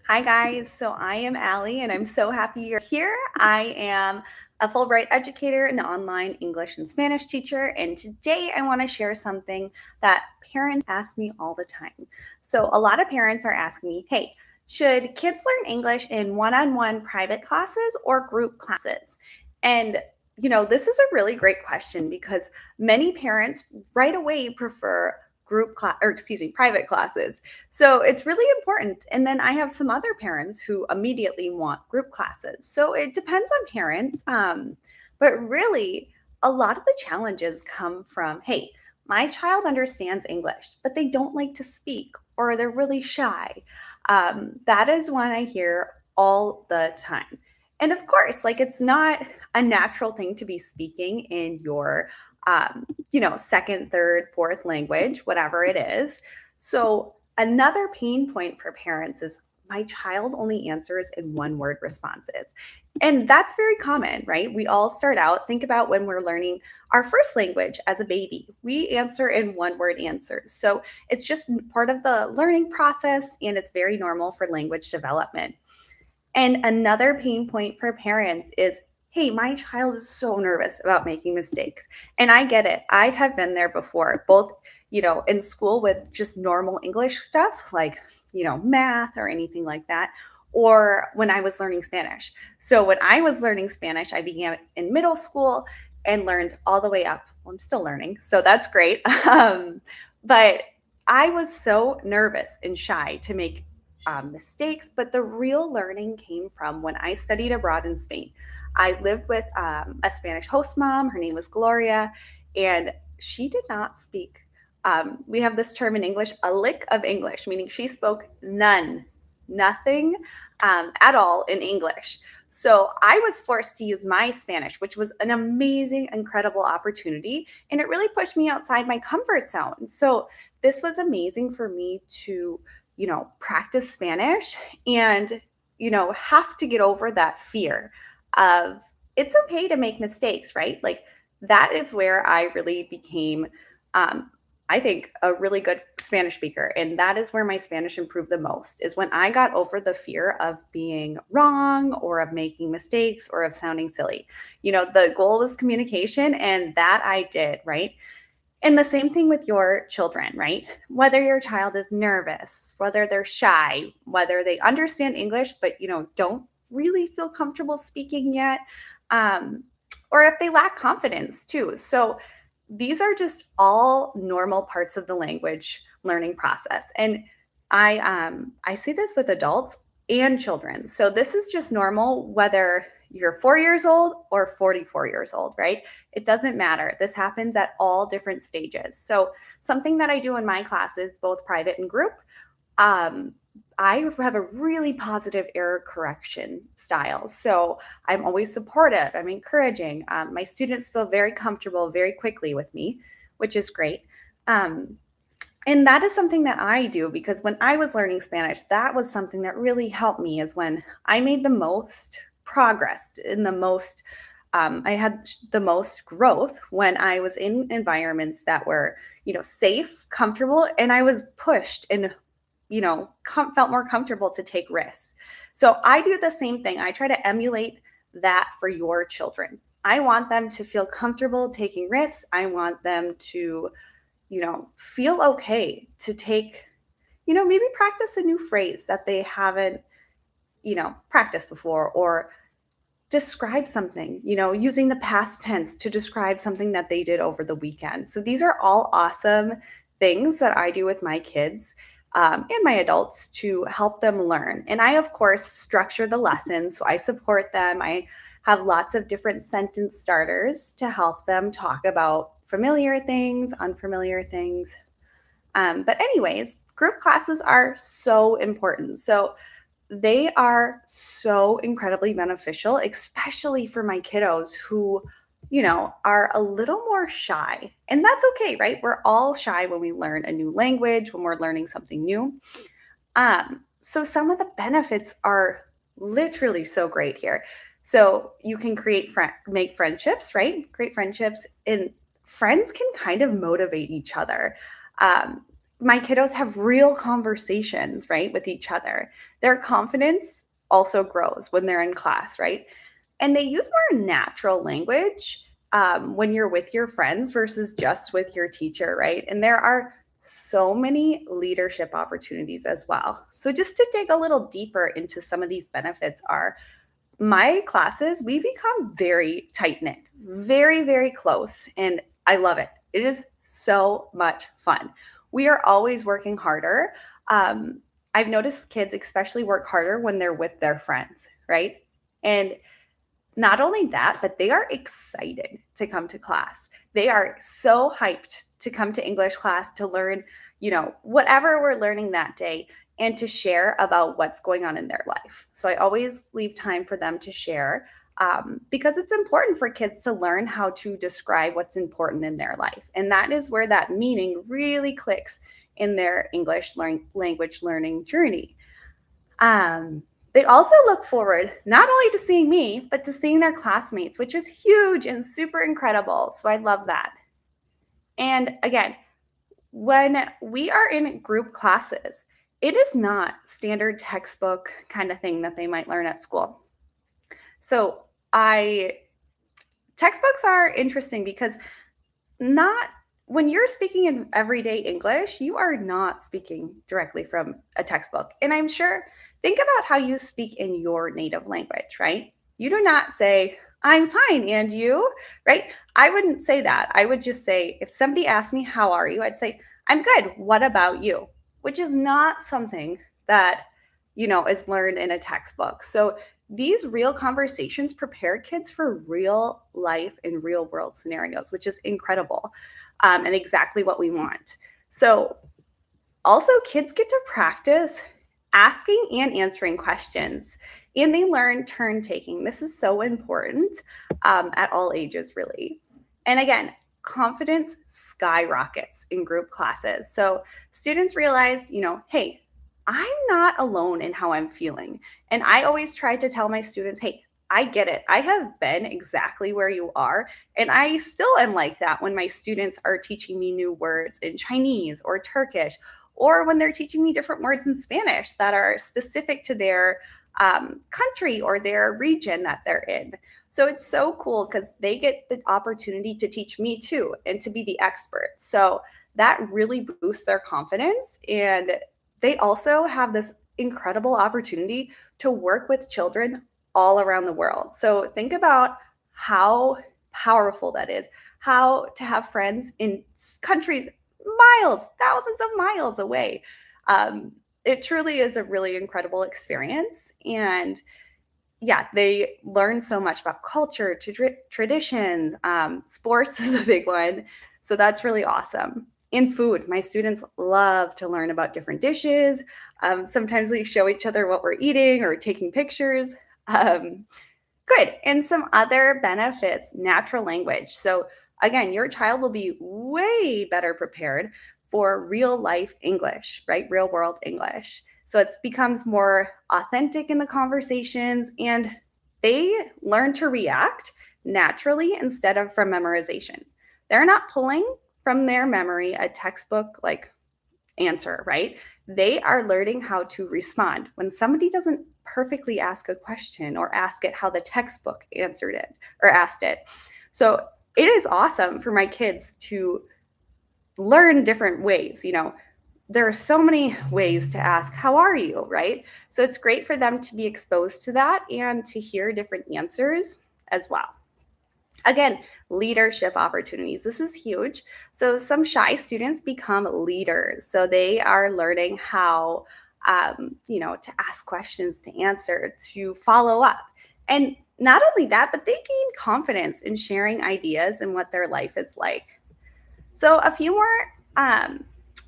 Hi, guys. So I am Allie, and I'm so happy you're here. I am a Fulbright educator and online English and Spanish teacher. And today I want to share something that parents ask me all the time. So, a lot of parents are asking me, hey, should kids learn English in one on one private classes or group classes? And this is a really great question because many parents right away prefer private classes. So it's really important. And then I have some other parents who immediately want group classes. So it depends on parents. But really, a lot of the challenges come from, hey, my child understands English, but they don't like to speak or they're really shy. That is one I hear all the time. And of course, like it's not a natural thing to be speaking in your second, third, fourth language, whatever it is. So, another pain point for parents is my child only answers in one word responses. And that's very common, right? We all start out, think about when we're learning our first language as a baby. We answer in one word answers. So, it's just part of the learning process and it's very normal for language development. And another pain point for parents is, hey, my child is so nervous about making mistakes. And I get it. I have been there before, both, in school with just normal English stuff like, math or anything like that, or when I was learning Spanish. So when I was learning Spanish, I began in middle school and learned all the way up. Well, I'm still learning, so that's great. But I was so nervous and shy to make mistakes, but the real learning came from when I studied abroad in Spain. I lived with a Spanish host mom. Her name was Gloria, and she did not speak. We have this term in English, a lick of English, meaning she spoke nothing at all in English. So I was forced to use my Spanish, which was an amazing, incredible opportunity. And it really pushed me outside my comfort zone. So this was amazing for me to practice Spanish and, have to get over that fear of it's okay to make mistakes, right? Like that is where I really became, um, I think, a really good Spanish speaker. And that is where my Spanish improved the most is when I got over the fear of being wrong or of making mistakes or of sounding silly. The goal was communication, and that I did, right? And the same thing with your children, right? Whether your child is nervous, whether they're shy, whether they understand English but don't really feel comfortable speaking yet, um, or if they lack confidence too. So these are just all normal parts of the language learning process, and I see this with adults and children. So this is just normal whether you're 4 years old or 44 years old, right? It doesn't matter. This happens at all different stages. So, something that I do in my classes, both private and group, um, I have a really positive error correction style. So, I'm always supportive, I'm encouraging. My students feel very comfortable very quickly with me, which is great. Um, and that is something that I do because when I was learning Spanish, that was something that really helped me is when I made the most progress in the most I had the most growth when I was in environments that were, safe, comfortable, and I was pushed and, felt more comfortable to take risks. So I do the same thing. I try to emulate that for your children. I want them to feel comfortable taking risks. I want them to feel okay to take, maybe practice a new phrase that they haven't, practiced before, or describe something, using the past tense to describe something that they did over the weekend. So these are all awesome things that I do with my kids and my adults to help them learn. And I, of course, structure the lessons. So I support them. I have lots of different sentence starters to help them talk about familiar things, unfamiliar things. But, anyways, group classes are so important. So, they are so incredibly beneficial, especially for my kiddos who, are a little more shy. And that's okay, right? We're all shy when we learn a new language, when we're learning something new. So some of the benefits are literally so great here. So you can make friendships, right? Great friendships, and friends can kind of motivate each other. Um, my kiddos have real conversations, right, with each other. Their confidence also grows when they're in class, right? And they use more natural language when you're with your friends versus just with your teacher, right? And there are so many leadership opportunities as well. So, just to dig a little deeper into some of these benefits, are my classes, we become very tight knit, very, very close. And I love it. It is so much fun. We are always working harder. Um, I've noticed kids especially work harder when they're with their friends, right? And not only that, but they are excited to come to class. They are so hyped to come to English class to learn, whatever we're learning that day and to share about what's going on in their life. So I always leave time for them to share because it's important for kids to learn how to describe what's important in their life. And that is where that meaning really clicks in their language learning journey. Um, they also look forward not only to seeing me, but to seeing their classmates, which is huge and super incredible. So I love that. And again, when we are in group classes, it is not standard textbook kind of thing that they might learn at school. So I textbooks are interesting because not when you're speaking in everyday English, you are not speaking directly from a textbook. And I'm sure, think about how you speak in your native language, right? You do not say, I'm fine, and you, right? I wouldn't say that. I would just say, if somebody asked me, how are you? I'd say, I'm good. What about you? Which is not something that, is learned in a textbook. So these real conversations prepare kids for real life and real world scenarios, which is incredible and exactly what we want. So, also, kids get to practice asking and answering questions, and they learn turn taking. This is so important at all ages, really. And again, confidence skyrockets in group classes. So, students realize, hey, I'm not alone in how I'm feeling. And I always try to tell my students, hey, I get it. I have been exactly where you are. And I still am like that when my students are teaching me new words in Chinese or Turkish, or when they're teaching me different words in Spanish that are specific to their country or their region that they're in. So it's so cool because they get the opportunity to teach me too and to be the expert. So that really boosts their confidence. And they also have this incredible opportunity to work with children all around the world. So think about how powerful that is, how to have friends in countries miles, thousands of miles away. It truly is a really incredible experience. And yeah, they learn so much about culture, traditions. Sports is a big one. So that's really awesome. In food, my students love to learn about different dishes. Sometimes we show each other what we're eating or taking pictures. Um, Good. And some other benefits, natural language. So, again, your child will be way better prepared for real life English, right? Real world English. So, it becomes more authentic in the conversations and they learn to react naturally instead of from memorization. They're not pulling from their memory a textbook like answer, right? They are learning how to respond. When somebody doesn't perfectly ask a question or ask it how the textbook answered it or asked it. So it is awesome for my kids to learn different ways. There are so many ways to ask, how are you, right? So it's great for them to be exposed to that and to hear different answers as well. Again, leadership opportunities. This is huge. So some shy students become leaders. So they are learning how, to ask questions, to answer, to follow up. And not only that, but they gain confidence in sharing ideas and what their life is like. So a few more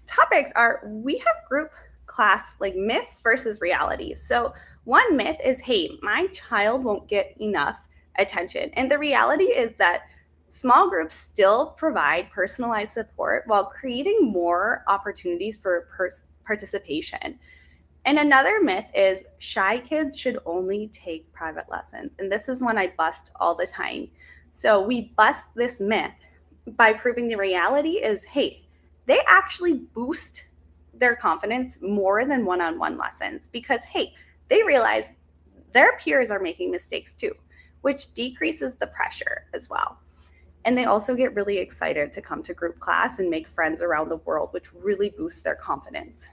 topics are we have group class like myths versus realities. So one myth is, hey, my child won't get enough attention. And the reality is that small groups still provide personalized support while creating more opportunities for participation. And another myth is shy kids should only take private lessons. And this is one I bust all the time. So we bust this myth by proving the reality is, hey, they actually boost their confidence more than one-on-one lessons because, hey, they realize their peers are making mistakes too, which decreases the pressure as well. And they also get really excited to come to group class and make friends around the world, which really boosts their confidence.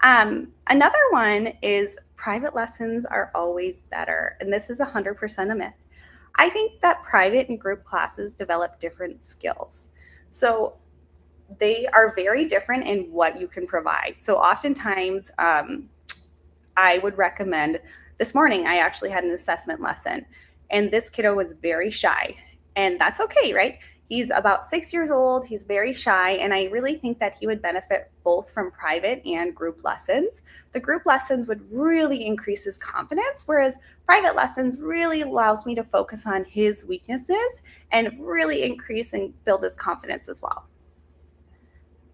Another one is private lessons are always better. And this is 100% a myth. I think that private and group classes develop different skills. So they are very different in what you can provide. So oftentimes, I would recommend this morning, I actually had an assessment lesson, and this kiddo was very shy. And that's okay, right? He's about 6 years old. He's very shy. And I really think that he would benefit both from private and group lessons. The group lessons would really increase his confidence, whereas private lessons really allows me to focus on his weaknesses and really increase and build his confidence as well.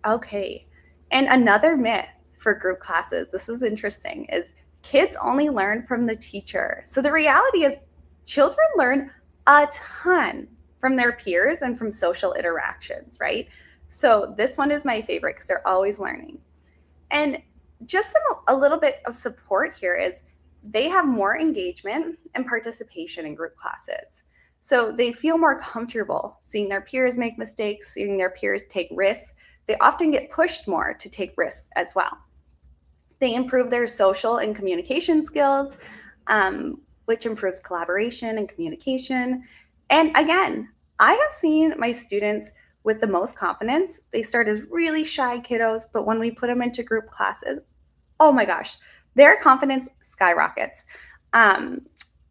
Okay. And another myth for group classes, this is interesting, is kids only learn from the teacher. So the reality is, children learn a ton from their peers and from social interactions, right? So this one is my favorite because they're always learning. And just a little bit of support here is they have more engagement and participation in group classes. So they feel more comfortable seeing their peers make mistakes, seeing their peers take risks. They often get pushed more to take risks as well. They improve their social and communication skills, which improves collaboration and communication. And again, I have seen my students with the most confidence. They start as really shy kiddos, but when we put them into group classes, oh my gosh, their confidence skyrockets. Um,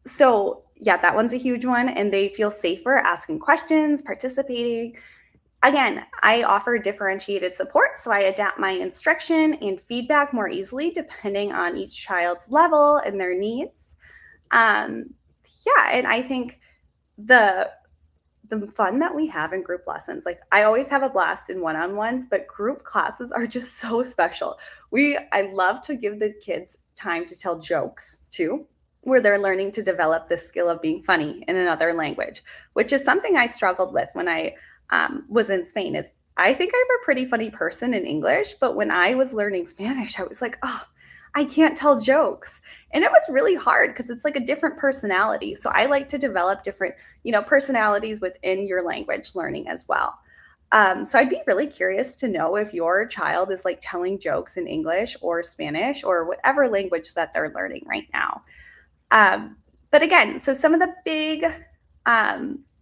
so, yeah, that one's a huge one. And they feel safer asking questions, participating. Again, I offer differentiated support, so I adapt my instruction and feedback more easily depending on each child's level and their needs. Um, yeah, and I think the the fun that we have in group lessons, like I always have a blast in one-on-ones, but group classes are just so special. I love to give the kids time to tell jokes too, where they're learning to develop this skill of being funny in another language, which is something I struggled with when I was in Spain. Is I think I'm a pretty funny person in English, but when I was learning Spanish, I was like, oh, I can't tell jokes. And it was really hard because it's like a different personality. So I like to develop different, personalities within your language learning as well. So I'd be really curious to know if your child is like telling jokes in English or Spanish or whatever language that they're learning right now. But again, so some of the big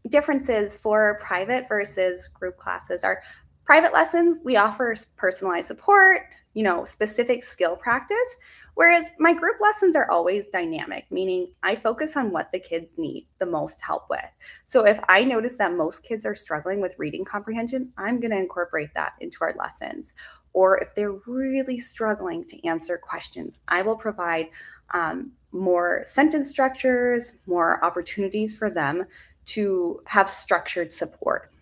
differences for private versus group classes are private lessons, we offer personalized support, specific skill practice, whereas my group lessons are always dynamic, meaning I focus on what the kids need the most help with. So if I notice that most kids are struggling with reading comprehension, I'm going to incorporate that into our lessons. Or if they're really struggling to answer questions, I will provide more sentence structures, more opportunities for them to have structured support.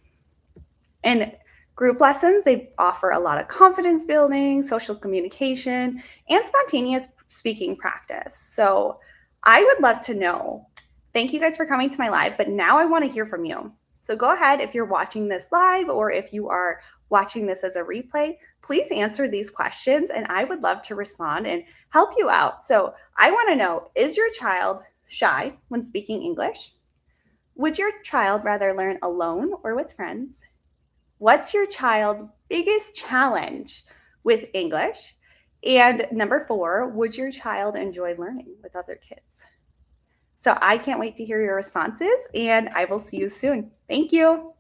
And group lessons, they offer a lot of confidence building, social communication, and spontaneous speaking practice. So I would love to know. Thank you guys for coming to my live, but now I want to hear from you. So go ahead if you're watching this live or if you are watching this as a replay, please answer these questions and I would love to respond and help you out. So I want to know, is your child shy when speaking English? Would your child rather learn alone or with friends? What's your child's biggest challenge with English? And number 4, would your child enjoy learning with other kids? So I can't wait to hear your responses and I will see you soon. Thank you.